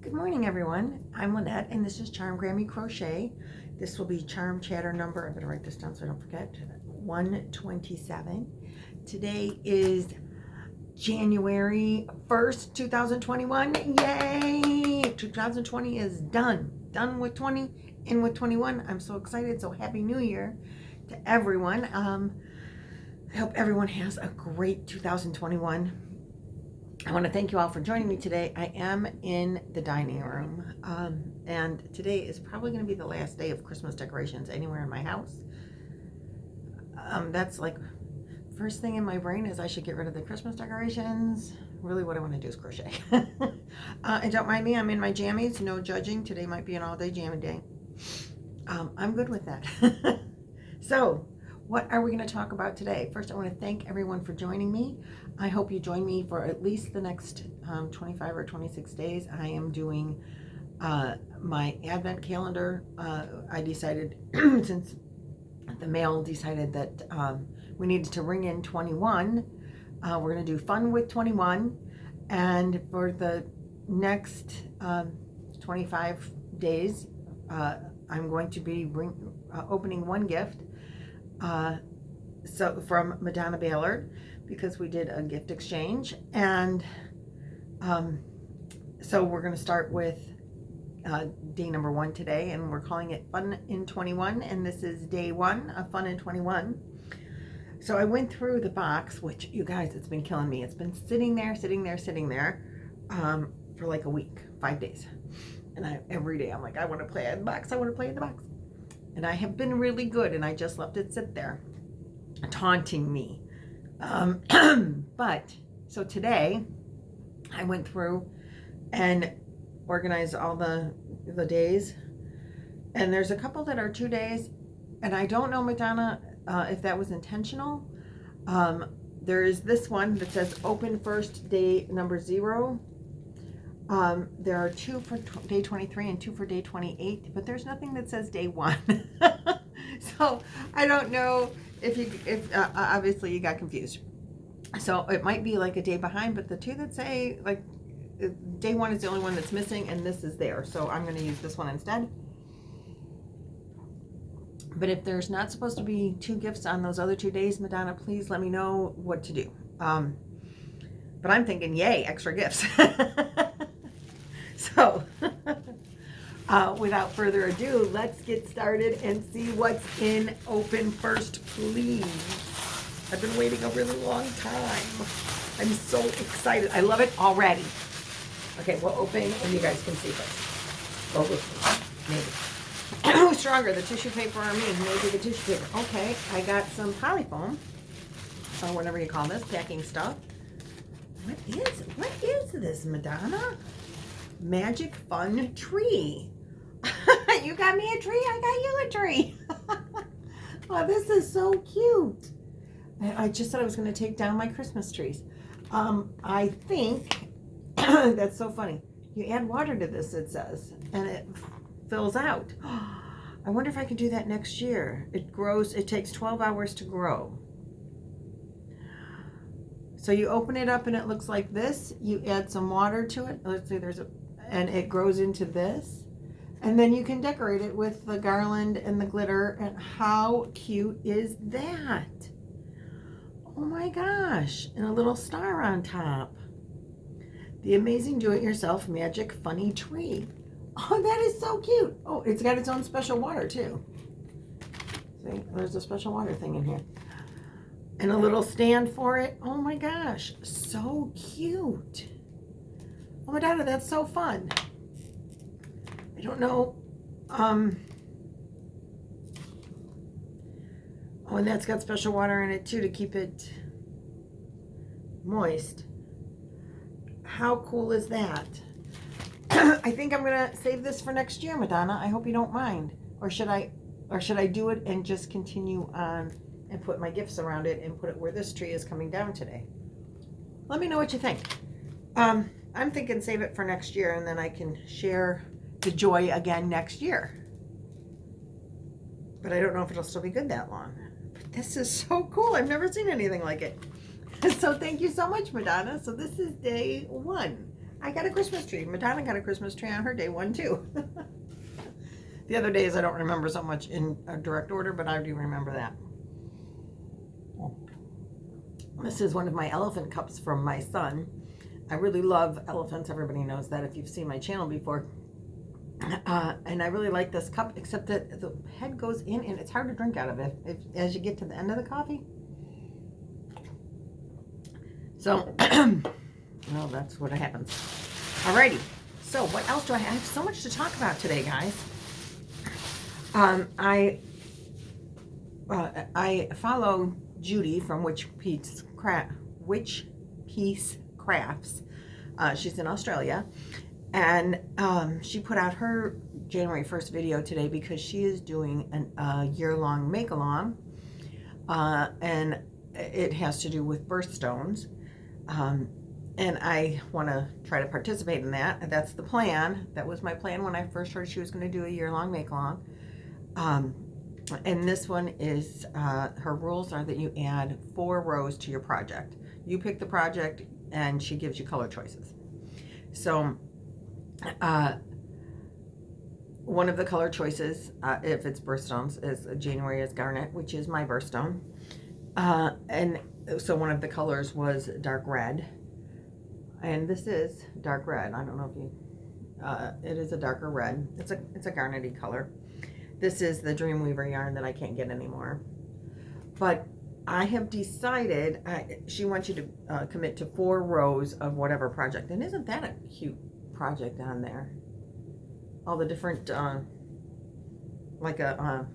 Good morning, everyone. I'm Lynette, and this is Charm Grammy Crochet. This will be charm chatter number, I better write this down so I don't forget, 127. Today is January 1st, 2021. Yay! 2020 is done. Done with 20, in with 21. I'm so excited. So happy New Year to everyone. I hope everyone has a great 2021. I want to thank you all for joining me today. I am in the dining room, and today is probably going to be the last day of Christmas decorations anywhere in my house. That's like first thing in my brain is I should get rid of the Christmas decorations. Really what I want to do is crochet. And don't mind me, I'm in my jammies, no judging. Today might be an all-day jammy day. I'm good with that. So what are we going to talk about today? First, I want to thank everyone for joining me. I hope you join me for at least the next 25 or 26 days. I am doing my Advent calendar. I decided, since the mail decided that we needed to ring in 21, we're going to do fun with 21. And for the next 25 days, I'm going to be opening one gift. So from Madonna Ballard, because we did a gift exchange, and so we're going to start with day number 1 today, and we're calling it Fun in 21, and this is day 1 of Fun in 21. So I went through the box, which, you guys, it's been killing me. It's been sitting there for like a week, 5 days, and every day I'm like, I want to play in the box, I want to play in the box. And I have been really good, and I just left it sit there, taunting me. But, so today, I went through and organized all the days. And there's a couple that are 2 days, and I don't know, Madonna, if that was intentional. There is this one that says open first, day number 0. There are 2 for day 23 and 2 for day 28, but there's nothing that says day 1. So I don't know if obviously you got confused. So it might be like a day behind, but the 2 that say like day 1 is the only one that's missing, and this is there. So I'm going to use this one instead. But if there's not supposed to be 2 gifts on those other 2 days, Madonna, please let me know what to do. But I'm thinking, yay, extra gifts. So, without further ado, let's get started and see what's in open first, please. I've been waiting a really long time. I'm so excited. I love it already. Okay, we'll open and you guys can see this. Or maybe. Who's stronger, the tissue paper or me? Maybe the tissue paper. Okay, I got some polyfoam, or whatever you call this, packing stuff. What is this, Madonna? Magic fun tree. You got me a tree, I got you a tree. Oh, this is so cute. I just said I was going to take down my Christmas trees. I think that's so funny. You add water to this, it says, and it fills out. I wonder if I can do that next year. It grows, it takes 12 hours to grow. So you open it up and it looks like this. You add some water to it. Let's see, and it grows into this. And then you can decorate it with the garland and the glitter. And how cute is that? Oh my gosh. And a little star on top. The amazing do-it-yourself magic funny tree. Oh, that is so cute. Oh, it's got its own special water too. See, there's a special water thing in here. And a little stand for it. Oh my gosh, so cute. Oh my God, that's so fun. I don't know. Oh, and that's got special water in it too to keep it moist. How cool is that? I think I'm gonna save this for next year, Madonna. I hope you don't mind. Or should I do it and just continue on and put my gifts around it and put it where this tree is coming down today? Let me know what you think. I'm thinking save it for next year, and then I can share the joy again next year. But I don't know if it'll still be good that long. But this is so cool. I've never seen anything like it. So thank you so much, Madonna. So this is day 1 I got a Christmas tree. Madonna got a Christmas tree on her day one too. The other days I don't remember so much in a direct order, but I do remember that. This is one of my elephant cups from my son. I really love elephants. Everybody knows that if you've seen my channel before. And I really like this cup, except that the head goes in and it's hard to drink out of it as you get to the end of the coffee. So, well, that's what happens. Alrighty. So, what else do I have? I have so much to talk about today, guys. I follow Judy from Which Piece Crafts. She's in Australia, and she put out her January 1st video today because she is doing a year-long make-along, and it has to do with birthstones. And I want to try to participate in that. That's the plan. That was my plan when I first heard she was going to do a year-long make-along. And this one is, her rules are that you add 4 rows to your project. You pick the project and she gives you color choices. So, one of the color choices, if it's birthstones, is January is garnet, which is my birthstone. And so one of the colors was dark red. And this is dark red. I don't know if you, it is a darker red. It's a garnety color. This is the Dreamweaver yarn that I can't get anymore. But I have decided, she wants you to commit to 4 rows of whatever project. And isn't that a cute project on there? All the different, like a,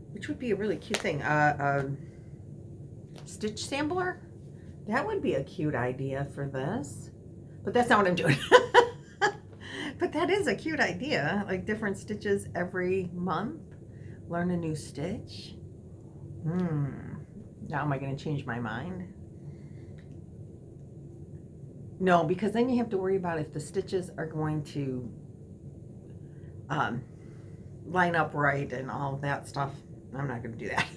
which would be a really cute thing, stitch sampler? That would be a cute idea for this. But that's not what I'm doing. But that is a cute idea, like different stitches every month. Learn a new stitch. Now am I going to change my mind? No, because then you have to worry about if the stitches are going to line up right and all of that stuff. I'm not going to do that.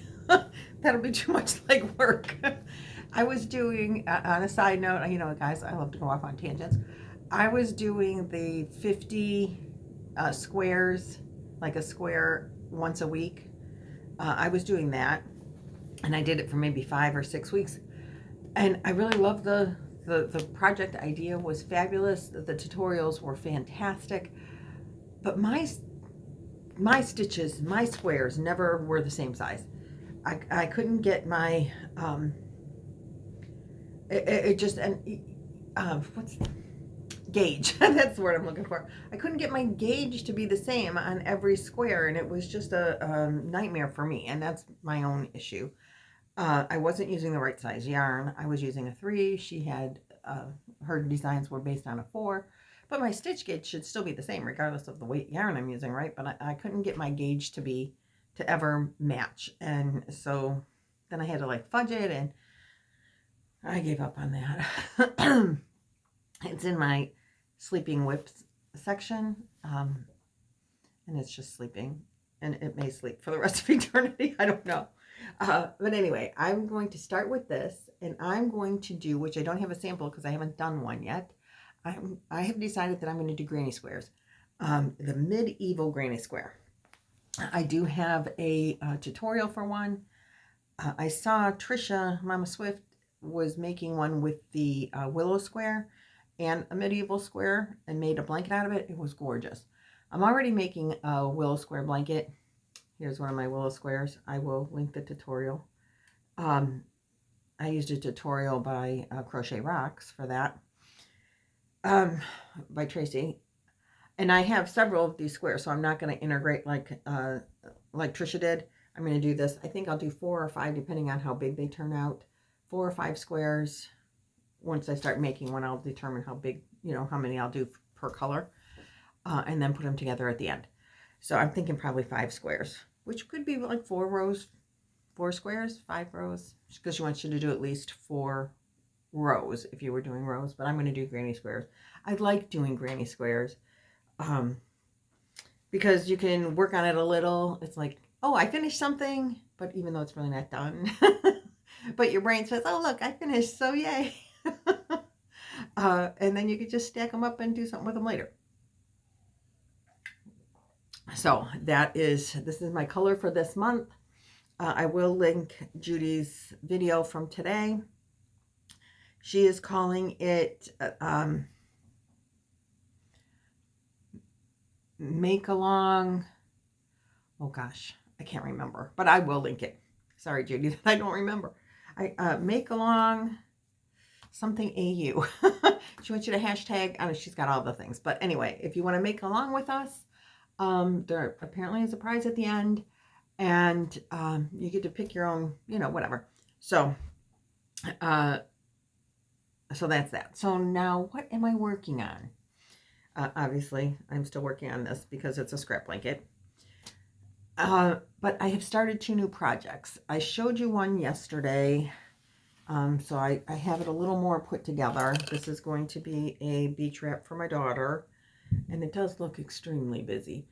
That'll be too much like work. I was doing, on a side note, you know, guys, I love to go off on tangents. I was doing the 50 squares, like a square once a week. I was doing that, and I did it for maybe 5 or 6 weeks. And I really loved the project idea was fabulous. The tutorials were fantastic. But my stitches, my squares never were the same size. I couldn't get my, what's gauge. That's the word I'm looking for. I couldn't get my gauge to be the same on every square, and it was just a nightmare for me, and that's my own issue. I wasn't using the right size yarn. I was using a 3. She had, her designs were based on a 4, but my stitch gauge should still be the same regardless of the weight yarn I'm using, right? But I couldn't get my gauge to ever match, and so then I had to like fudge it, and I gave up on that. It's in my sleeping whips section, and it's just sleeping, and it may sleep for the rest of eternity. I don't know. But anyway, I'm going to start with this, and I'm going to do, which I don't have a sample because I haven't done one yet. I have decided that I'm going to do granny squares, the medieval granny square. I do have a tutorial for one. I saw Trisha, Mama Swift, was making one with the willow square and a medieval square and made a blanket out of it. It was gorgeous. I'm already making a willow square blanket. Here's one of my willow squares. I will link the tutorial. I used a tutorial by Crochet Rocks for that, by Tracy. And I have several of these squares, so I'm not going to integrate like Trisha did. I'm going to do this. I think I'll do 4 or 5, depending on how big they turn out. 4 or 5 squares. Once I start making one, I'll determine how big, you know, how many I'll do per color, and then put them together at the end. So I'm thinking probably 5 squares, which could be like 4 rows, 4 squares, 5 rows, because she wants you to do at least 4 rows if you were doing rows. But I'm going to do granny squares. I like doing granny squares because you can work on it a little. It's like, oh, I finished something, but even though it's really not done, but your brain says, oh, look, I finished, so yay. And then you could just stack them up and do something with them later. So this is my color for this month. I will link Judy's video from today. She is calling it Make Along. Oh gosh, I can't remember, but I will link it. Sorry, Judy, I don't remember. Make Along something AU. She wants you to hashtag. I know she's got all the things, but anyway, if you want to make along with us, there apparently is a prize at the end, and you get to pick your own, whatever. So, so that's that. So now, what am I working on? Obviously, I'm still working on this because it's a scrap blanket. But I have started 2 new projects. I showed you one yesterday. So I have it a little more put together. This is going to be a beach wrap for my daughter, and it does look extremely busy.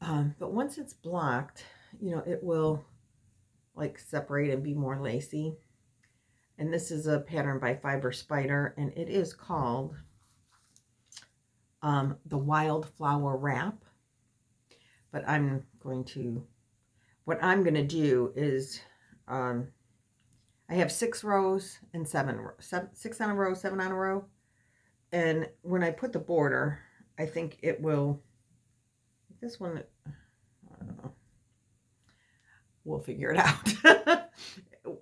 But once it's blocked, it will like separate and be more lacy. And this is a pattern by Fiber Spider, and it is called the Wildflower Wrap. But what I'm going to do is, I have 6 rows and 7 rows, 6 on a row, 7 on a row. And when I put the border, I think it will, this one, I don't know. We'll figure it out.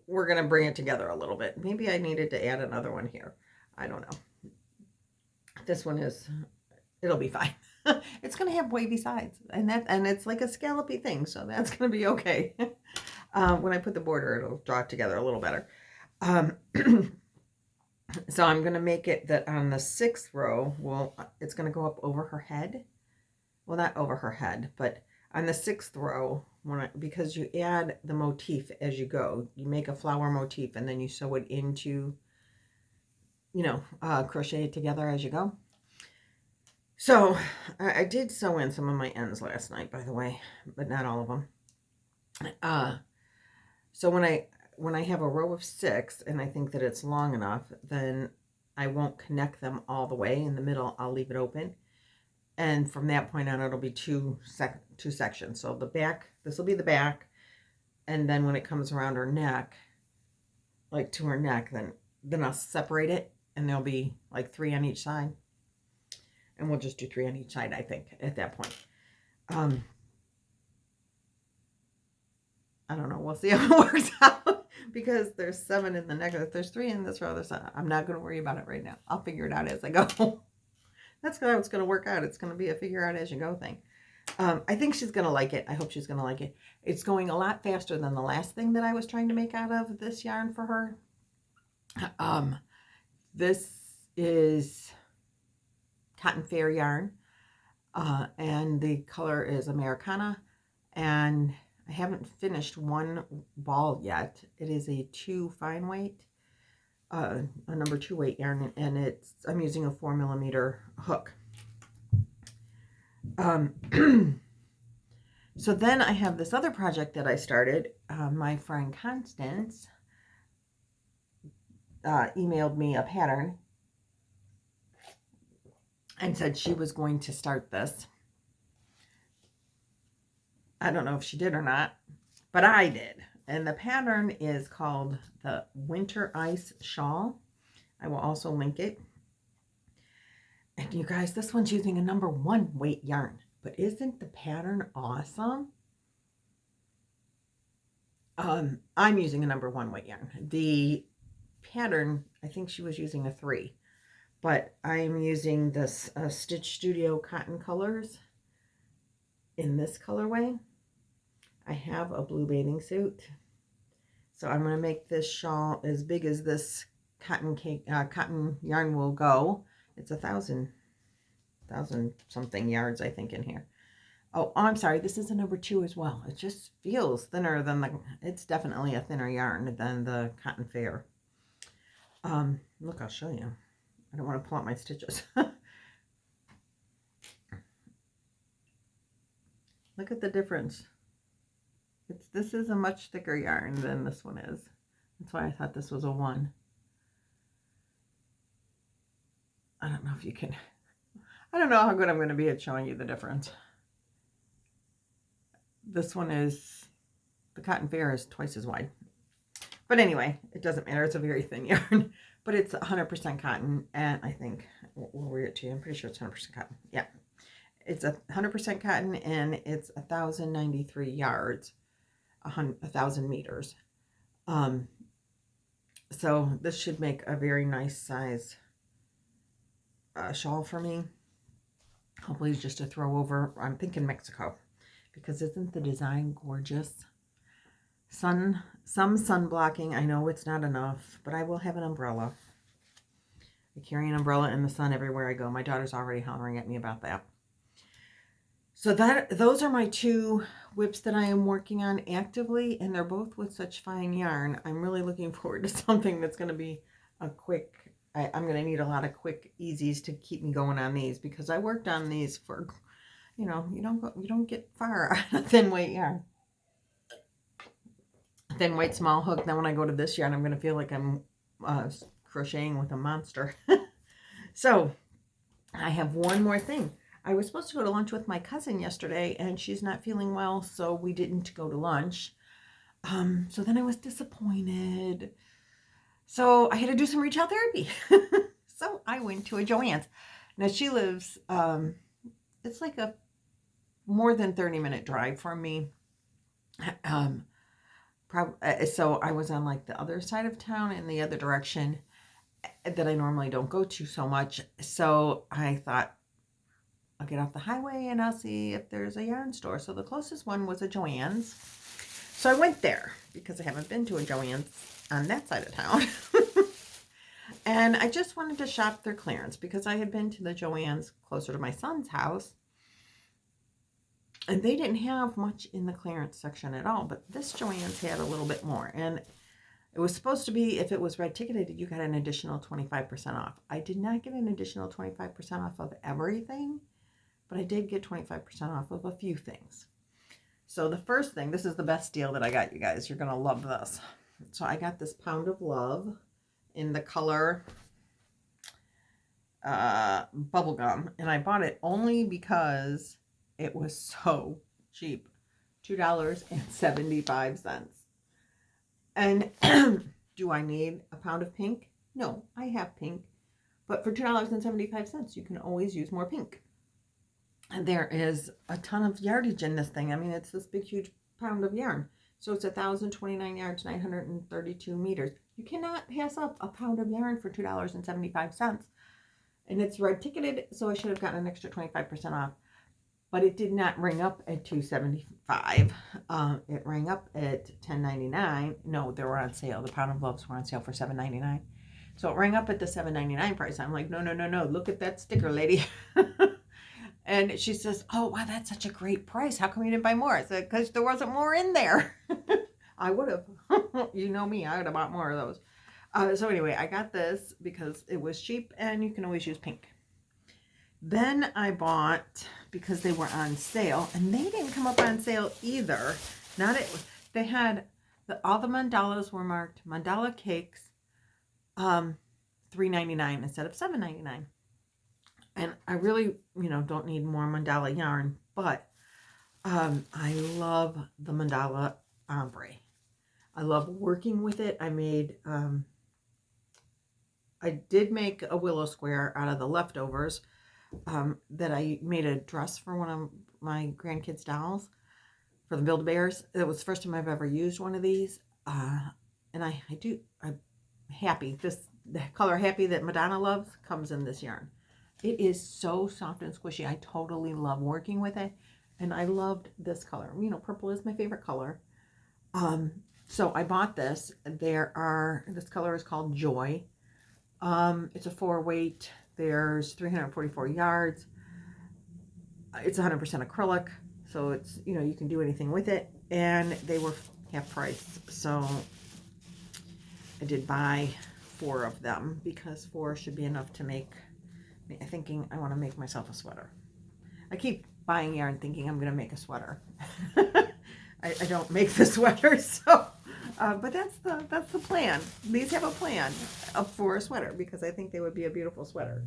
We're going to bring it together a little bit. Maybe I needed to add another one here. I don't know. This one it'll be fine. It's going to have wavy sides, and it's like a scallopy thing, so that's going to be okay. When I put the border, it'll draw it together a little better. So I'm going to make it that on the 6th row, it's going to go up over her head. Well, not over her head, but on the 6th row, because you add the motif as you go, you make a flower motif, and then you sew it into, crochet it together as you go. So I did sew in some of my ends last night, by the way, but not all of them. So when I have a row of 6 and I think that it's long enough, then I won't connect them all the way. In the middle, I'll leave it open. And from that point on, it'll be two sections. So the back, this will be the back. And then when it comes around her neck, like to her neck, then I'll separate it, and there'll be like 3 on each side. And we'll just do 3 on each side, I think, at that point. I don't know. We'll see how it works out, because there's 7 in the neck. There's 3 in this row. I'm not going to worry about it right now. I'll figure it out as I go. That's how it's going to work out. It's going to be a figure out as you go thing. I think she's going to like it. I hope she's going to like it. It's going a lot faster than the last thing that I was trying to make out of this yarn for her. This is Cotton Fair yarn, and the color is Americana, and I haven't finished one ball yet. It is a 2 fine weight, a number 2 weight yarn, and I'm using a 4mm hook. So then I have this other project that I started. My friend Constance emailed me a pattern and said she was going to start this. I don't know if she did or not, but I did. And the pattern is called the Winter Ice Shawl. I will also link it. And you guys, this one's using a number 1 weight yarn. But isn't the pattern awesome? I'm using a number 1 weight yarn. The pattern, I think she was using a 3. But I'm using this Stitch Studio Cotton Colors in this colorway. I have a blue bathing suit. So I'm going to make this shawl as big as this cotton yarn will go. It's 1,000 something yards, I think, in here. Oh, I'm sorry. This is a number 2 as well. It just feels thinner than it's definitely a thinner yarn than the Cotton Fair. Look, I'll show you. I don't want to pull out my stitches. Look at the difference. This is a much thicker yarn than this one is. That's why I thought this was a 1. I don't know if you can, I don't know how good I'm going to be at showing you the difference. This one is, the Cotton Fair is twice as wide. But anyway, it doesn't matter. It's a very thin yarn. But it's 100% cotton. And I think, we'll read it to you. I'm pretty sure it's 100% cotton. Yeah. It's 100% cotton, and it's 1,093 yards, 1,000 meters. So this should make a very nice size shawl for me. Hopefully it's just a throw over. I'm thinking Mexico, because isn't the design gorgeous? Some sun blocking. I know it's not enough, but I will have an umbrella. I carry an umbrella in the sun everywhere I go. My daughter's already hollering at me about that. So those are my two whips that I am working on actively, and they're both with such fine yarn. I'm really looking forward to something that's going to be a quick, I'm going to need a lot of quick easies to keep me going on these, because I worked on these for, you know, you don't get far on a thin weight yarn. Thin weight small hook. Then when I go to this yarn, I'm going to feel like I'm crocheting with a monster. So I have one more thing. I was supposed to go to lunch with my cousin yesterday, and she's not feeling well, so we didn't go to lunch. So then I was disappointed. So I had to do some reach out therapy. So I went to a Joann's. Now she lives, it's like a more than 30-minute drive from me. So I was on like the other side of town in the other direction that I normally don't go to so much. So I thought, I'll get off the highway and I'll see if there's a yarn store. So the closest one was a Joann's. So I went there because I haven't been to a Joann's on that side of town. And I just wanted to shop their clearance, because I had been to the Joann's closer to my son's house, and they didn't have much in the clearance section at all. But this Joann's had a little bit more. And it was supposed to be, if it was red ticketed, you got an additional 25% off. I did not get an additional 25% off of everything, but I did get 25% off of a few things. So the first thing, this is the best deal that I got, you guys. You're going to love this. So I got this Pound of Love in the color Bubblegum. And I bought it only because it was so cheap. $2.75. And do I need a pound of pink? No, I have pink. But for $2.75, you can always use more pink. And there is a ton of yardage in this thing. I mean, it's this big, huge pound of yarn. So it's 1,029 yards, 932 meters. You cannot pass up a pound of yarn for $2.75. And it's red ticketed, so I should have gotten an extra 25% off. But it did not ring up at $2.75. It rang up at $10.99. No, they were on sale. The Pound of Loves were on sale for $7.99. So it rang up at the $7.99 price. I'm like, no. Look at that sticker, lady. And she says, oh, wow, that's such a great price. How come you didn't buy more? I said, because there wasn't more in there. I would have. You know me. I would have bought more of those. So anyway, I got this because it was cheap, and you can always use pink. Then I bought, because they were on sale, and they didn't come up on sale either. They had, all the mandalas were marked mandala cakes, $3.99 instead of $7.99. And I really, don't need more mandala yarn, but I love the mandala ombre. I love working with it. I did make a willow square out of the leftovers that I made a dress for one of my grandkids' dolls for the Build-A-Bears. It was the first time I've ever used one of these. And I'm happy. The color Happy that Madonna loves comes in this yarn. It is so soft and squishy. I totally love working with it. And I loved this color. Purple is my favorite color. So I bought this. This color is called Joy. It's a 4-weight. There's 344 yards. It's 100% acrylic. So it's, you can do anything with it. And they were half price. So I did buy 4 of them, because 4 should be enough to make, thinking I want to make myself a sweater. I keep buying yarn thinking I'm going to make a sweater. I don't make the sweaters, so, but that's the plan. These have a plan for a sweater, because I think they would be a beautiful sweater.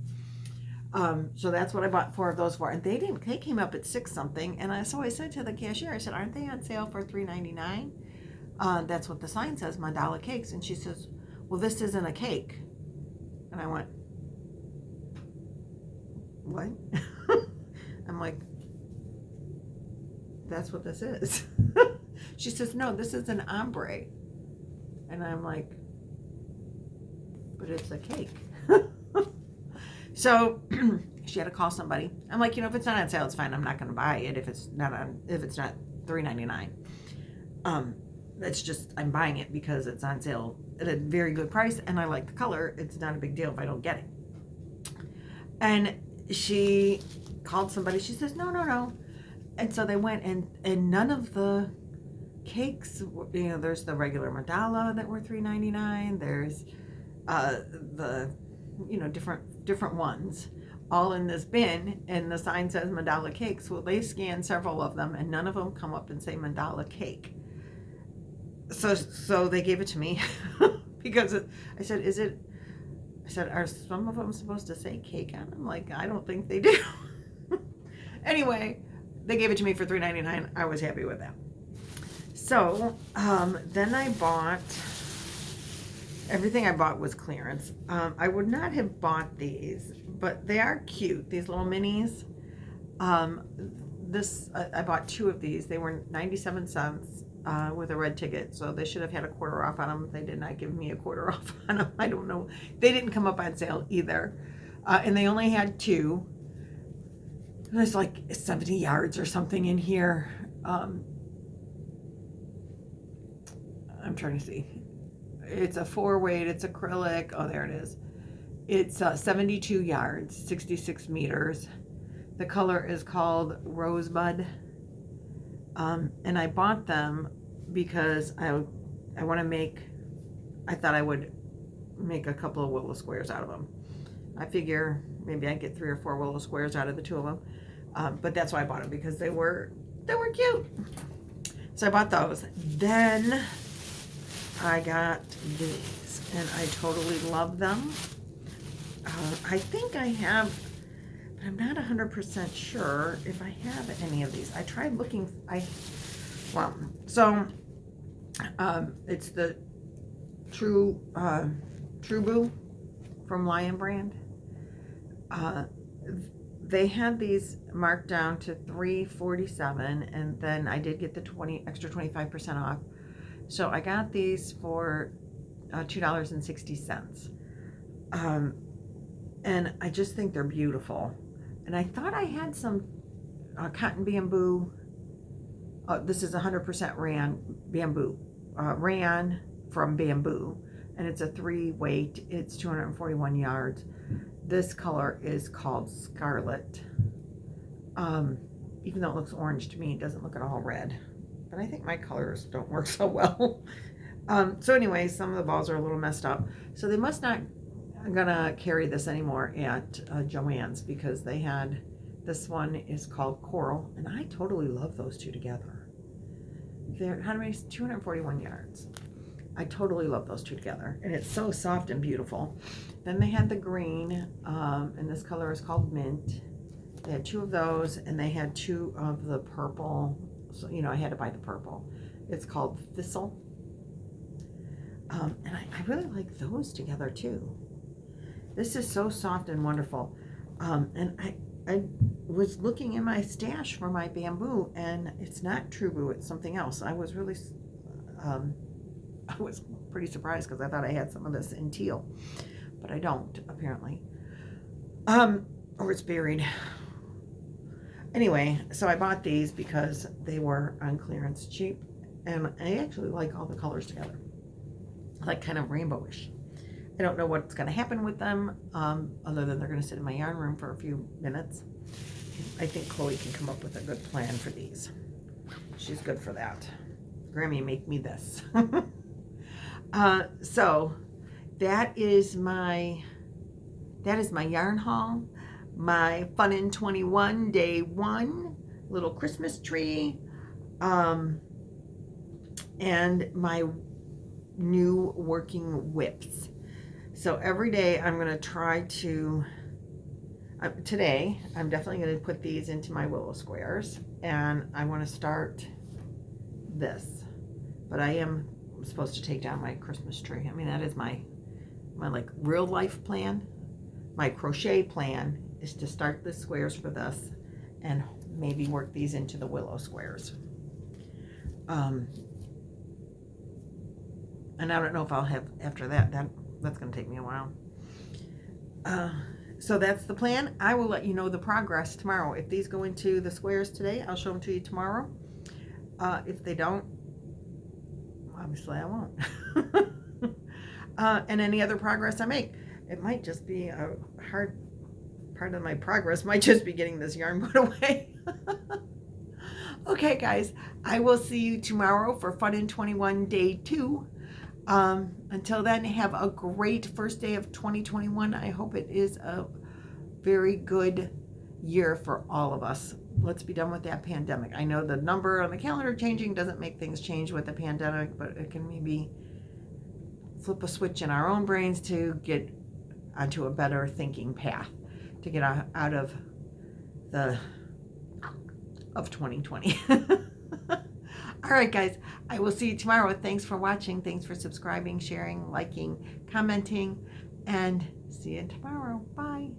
So that's what I bought 4 of those for, and they came up at 6 something, and so I said to the cashier, I said, aren't they on sale for $3.99? That's what the sign says, mandala cakes. And she says, well, this isn't a cake. And I went, what? I'm like, that's what this is. She says, no, this is an ombre. And I'm like, but it's a cake. So she had to call somebody. I'm like, if it's not on sale, it's fine. I'm not going to buy it if it's not $3.99. It's just, I'm buying it because it's on sale at a very good price, and I like the color. It's not a big deal if I don't get it. And she called somebody. She says, no. And so they went, and none of the cakes, there's the regular mandala that were $3.99. There's the different ones all in this bin, and the sign says mandala cakes. Well, they scanned several of them, and none of them come up and say mandala cake. So they gave it to me because I said, are some of them supposed to say cake on them? Like, I don't think they do. Anyway, they gave it to me for $3.99. I was happy with that. So then I bought, everything I bought was clearance. I would not have bought these, but they are cute, these little minis. I bought 2 of these. They were 97 cents with a red ticket, so they should have had a quarter off on them. They did not give me a quarter off on them. I don't know. They didn't come up on sale either. And they only had 2. There's like 70 yards or something in here. I'm trying to see. It's a 4-weight, it's acrylic. Oh, there it is. It's 72 yards, 66 meters. The color is called Rosebud. And I bought them because I thought I would make a couple of willow squares out of them. I figure maybe I'd get 3 or 4 willow squares out of the 2 of them. But that's why I bought them, because they were cute. So I bought those. Then I got these, and I totally love them. I think I have, but I'm not 100% sure if I have any of these. I tried looking, it's the True Boo from Lion Brand. They had these marked down to $3.47, and then I did get the extra 25% off. So I got these for $2.60. And I just think they're beautiful. And I thought I had some cotton bamboo. This is 100% rayon from bamboo. And it's a 3-weight. It's 241 yards. This color is called Scarlet. Even though it looks orange to me, it doesn't look at all red. But I think my colors don't work so well. So anyway, some of the balls are a little messed up. So they must not gonna carry this anymore at Joann's, because they had, this one is called Coral, and I totally love those 2 together. They're, how many, 241 yards. I totally love those 2 together, and it's so soft and beautiful. Then they had the green, and this color is called Mint. They had 2 of those, and they had 2 of the purple. So, I had to buy the purple. It's called Thistle. And I really like those together too. This is so soft and wonderful. And I was looking in my stash for my bamboo, and it's not True Boo, it's something else. I was really, I was pretty surprised, because I thought I had some of this in teal, but I don't, apparently. Or it's buried. Anyway, so I bought these because they were on clearance cheap, and I actually like all the colors together. I like kind of rainbowish. I don't know what's going to happen with them, other than they're going to sit in my yarn room for a few minutes. I think Chloe can come up with a good plan for these. She's good for that. Grammy, make me this. So that is my yarn haul. My Fun in 21 day 1 little Christmas tree, and my new working whips. So every day I'm going to try to, today I'm definitely going to put these into my willow squares, and I want to start this, but I am supposed to take down my Christmas tree. I mean, that is my like real life plan. My crochet plan is to start the squares for this and maybe work these into the willow squares. And I don't know if I'll have after that. That's going to take me a while. So that's the plan. I will let you know the progress tomorrow. If these go into the squares today, I'll show them to you tomorrow. If they don't, obviously I won't. And any other progress I make. It might just be a hard part of my progress, might just be getting this yarn put away. Okay, guys, I will see you tomorrow for Fun in 21 Day 2. Until then, have a great first day of 2021. I hope it is a very good year for all of us. Let's be done with that pandemic. I know the number on the calendar changing doesn't make things change with the pandemic, but it can maybe flip a switch in our own brains to get onto a better thinking path, to get out of 2020. All right, guys, I will see you tomorrow. Thanks for watching. Thanks for subscribing, sharing, liking, commenting, and see you tomorrow. Bye.